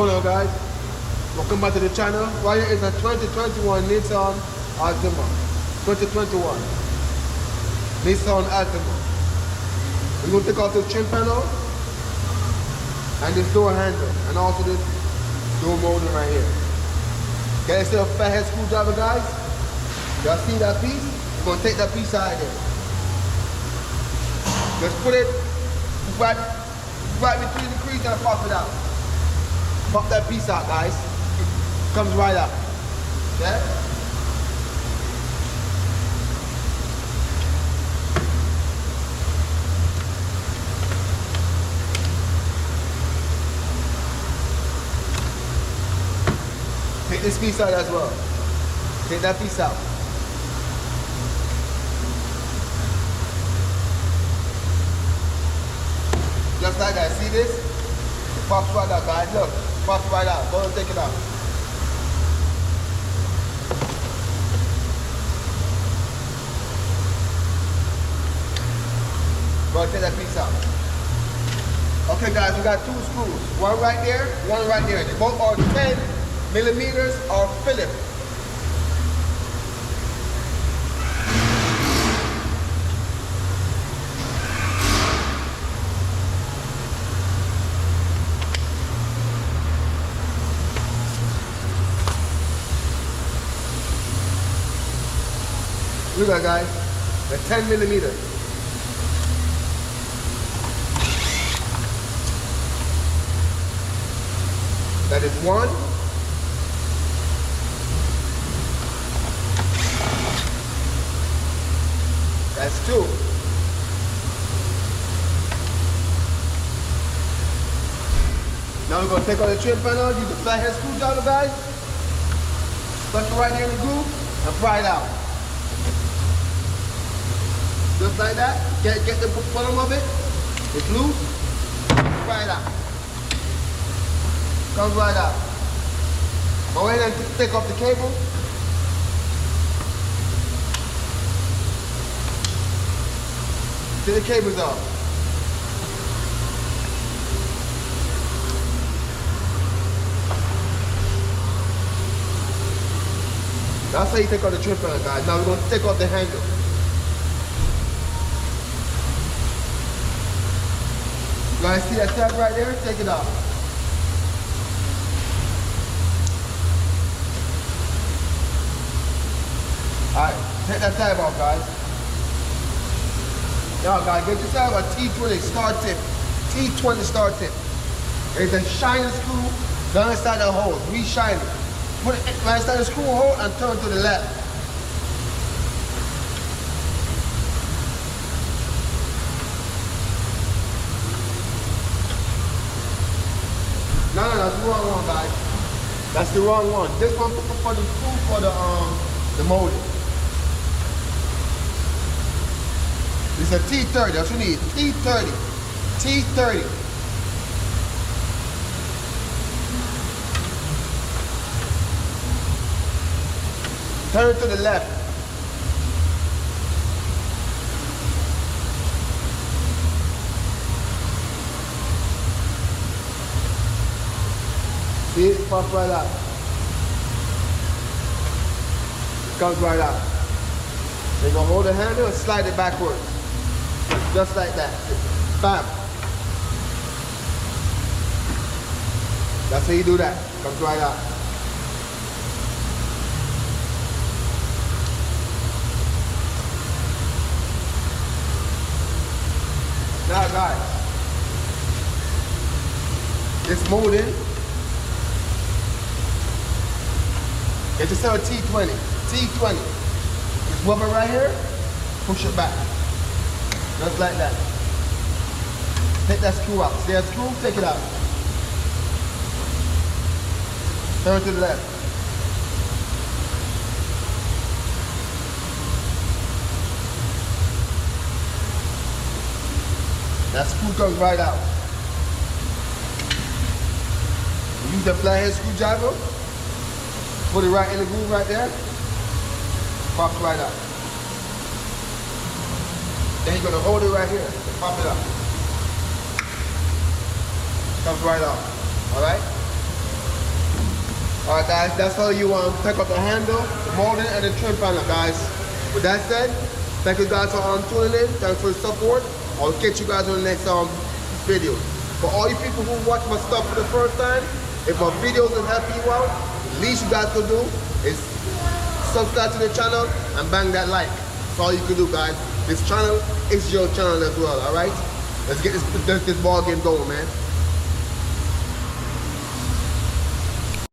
going on, guys? Welcome back to the channel. Right here is a 2021 Nissan Altima. 2021 Nissan Altima. We're going to take off this trim panel and this door handle and also this door molding right here. Get yourself a fathead screwdriver, guys. Y'all see that piece? We're going to take that piece out of there. Just put it right between the crease and pop it out. Pop that piece out, guys. Comes right out. Okay? Take this piece out as well. Take that piece out. Just like that. See this? It pops right out, guys. Look. Pops right out. Go and take it out. Go and take that piece out. Okay, guys, we got two screws. One right there, one right there. They both are 10 millimeters of Phillips. Look at that, guys. They're 10 millimeters. That is one. That's two. Now we're going to take out the trim panel, use the flathead screwdriver, guys. Push it right here in the groove and pry it out. Just like that. Get the bottom of it. It's loose. Pry it out. Comes right out. Go ahead and take off the cable. See the cable's off. That's how you take off the trim panel, guys. Now we're going to take off the handle. You guys see that tab right there? Take it off. Alright, take that tab off, guys. Now, guys, get yourself a T20 star tip. T20 star tip. There's a shiny screw down inside the hole. Re-shine it. Put it right inside the screw hole and turn to the left. No, that's the wrong one, guys. That's the wrong one. This one for the screw for the molding. It's a T30. That's what you need. T30. T30. Turn to the left. See it? Pop right out. It comes right out. Then you're going to hold the handle and slide it backwards. Just like that. Bam. That's how you do that. Comes right out. Now, guys, this molding. Get yourself a T20. T20. This rubber right here, push it back. Just like that. Take that screw out. See that screw? Take it out. Turn to the left. That screw comes right out. Use the flathead screwdriver. Put it right in the groove right there. Pops right out. Then you're gonna hold it right here and pop it up. Comes right off. All right? Alright guys, that's how you take up the handle, the molding, and the trim panel, guys. With that said, thank you guys for tuning in. Thanks for the support. I'll catch you guys on the next video. For all you people who watch my stuff for the first time, if my videos are helping you out, the least you guys can do is subscribe to the channel and bang that like. That's all you can do, guys. This channel is your channel as well, alright? Let's get this ball game going, man.